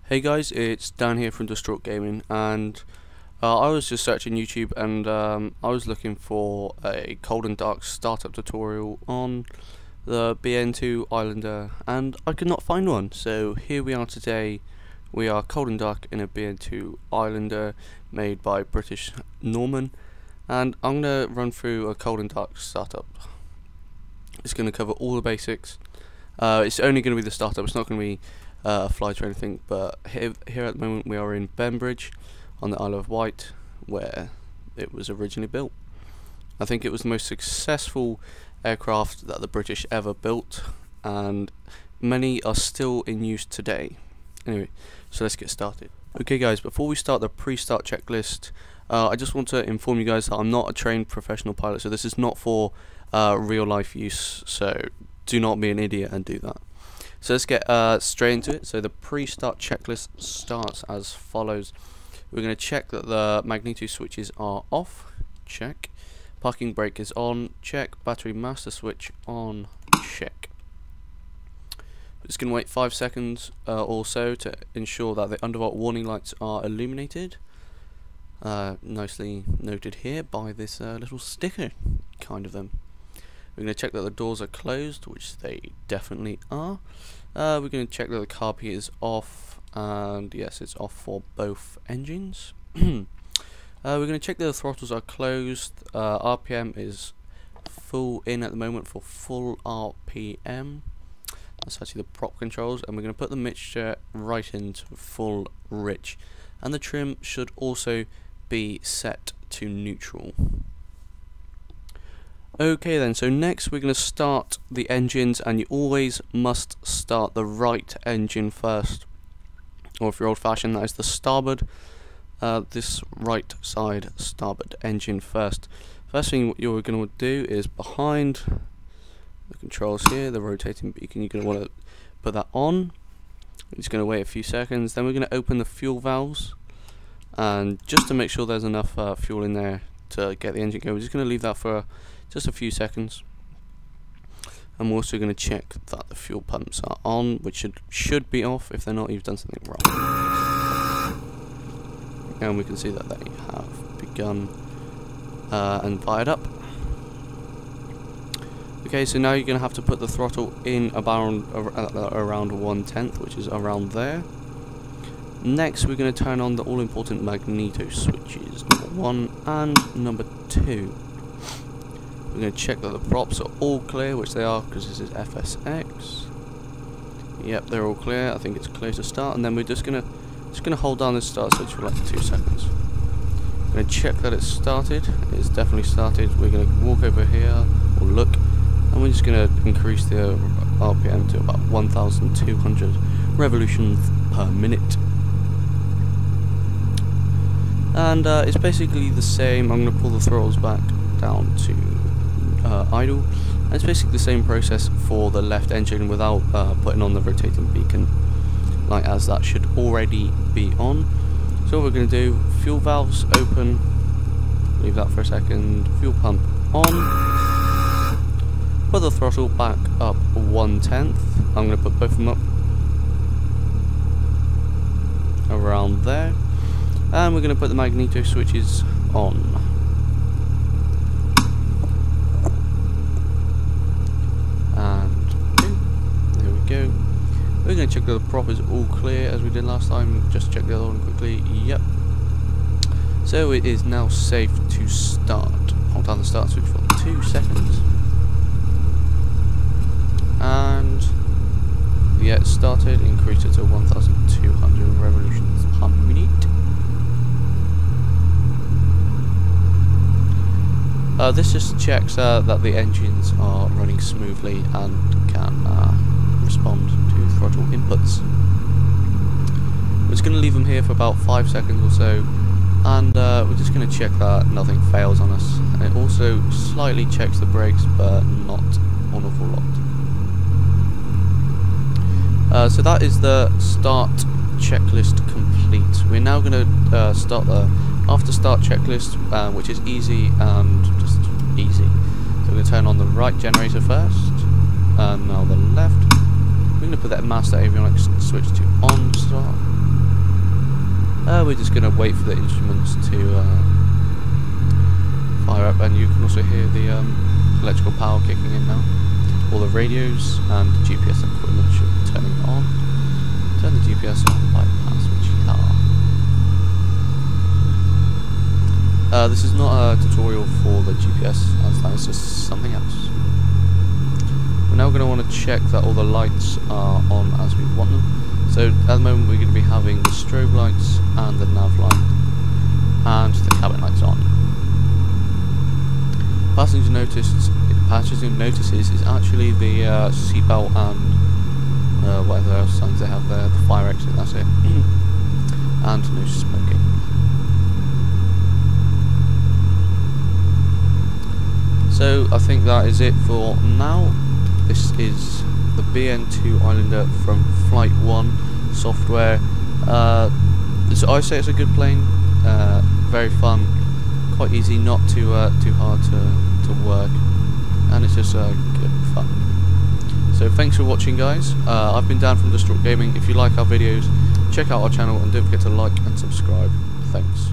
Hey guys, it's Dan here from Distraught Gaming, and I was just searching YouTube, and I was looking for a cold and dark startup tutorial on the BN-2 Islander, and I could not find one. So here we are today. We are cold and dark in a BN-2 Islander made by British Norman, and I'm gonna run through a cold and dark startup. It's gonna cover all the basics. It's only gonna be the startup. It's not gonna be flights or anything, but here at the moment we are in Bembridge on the Isle of Wight, where it was originally built. I think it was the most successful aircraft that the British ever built, and many are still in use today. Anyway, so let's get started. Okay guys, before we start the pre-start checklist, I just want to inform you guys that I'm not a trained professional pilot, so this is not for real life use, so do not be an idiot and do that. So let's get straight into it. So the pre-start checklist starts as follows. We're going to check that the magneto switches are off. Check. Parking brake is on. Check. Battery master switch on. Check. We're just going to wait 5 seconds or so to ensure that the undervolt warning lights are illuminated. Nicely noted here by this little sticker kind of them. We're going to check that the doors are closed, which they definitely are. We're going to check that the carb heat is off, and yes, it's off for both engines. We're going to check that the throttles are closed. RPM is full in at the moment for full RPM. That's actually the prop controls, and we're going to put the mixture right into full rich. And the trim should also be set to neutral. Okay then, so next we're going to start the engines, and you always must start the right engine first, or if you're old fashioned, that is the starboard, this right side starboard engine first. First thing you're going to do is behind the controls here, the rotating beacon, you're going to want to put that on. You're just going to wait a few seconds, then we're going to open the fuel valves, and just to make sure there's enough fuel in there to get the engine going, we're just going to leave that for just a few seconds. I'm also going to check that the fuel pumps are on, which should be off. If they're not, you've done something wrong. And we can see that they have begun and fired up. Okay, so now you're going to have to put the throttle in around 1/10, which is around there. Next, we're going to turn on the all-important magneto switches, number 1 and number 2. We're going to check that the props are all clear, which they are because this is FSX. Yep, they're all clear. I think it's clear to start, and then we're just gonna hold down this start switch for like 2 seconds. We're going to check that it's started. It's definitely started. We're going to walk over here or look, and we're just going to increase the RPM to about 1,200 revolutions per minute. And it's basically the same. I'm going to pull the throttles back down to idle. And it's basically the same process for the left engine without putting on the rotating beacon, like as that should already be on. So what we're going to do, fuel valves open, leave that for a second, fuel pump on, put the throttle back up 1/10. I'm going to put both of them up around there, and we're going to put the magneto switches on. Go. We're going to check that the prop is all clear as we did last time. Just check the other one quickly. Yep. So it is now safe to start. Hold down the start switch for 2 seconds. And yeah, it started. Increase it to 1,200 revolutions per minute. This just checks that the engines are running smoothly and can respond to throttle inputs. We're just going to leave them here for about 5 seconds or so, and we're just going to check that nothing fails on us. And it also slightly checks the brakes, but not an awful lot. So that is the start checklist complete. We're now going to start the after start checklist, which is easy and just easy. So we're going to turn on the right generator first, and now the left. We're going to put that master avionics switch to on start. We're just going to wait for the instruments to fire up, and you can also hear the electrical power kicking in now. All the radios and the GPS equipment should be turning on. Turn the GPS on, bypass switch here. This is not a tutorial for the GPS, as that is just something else. We're now going to want to check that all the lights are on as we want them. So at the moment we're going to be having the strobe lights and the nav light and the cabin lights on. Passenger notices is actually the seatbelt and whatever else signs they have there, the fire exit, that's it. And no smoking. So I think that is it for now. This is the BN-2 Islander from Flight 1 software. So I say it's a good plane, very fun, quite easy, not too hard to work, and it's just good fun. So thanks for watching, guys. I've been Dan from Distraught Gaming. If you like our videos, check out our channel and don't forget to like and subscribe. Thanks.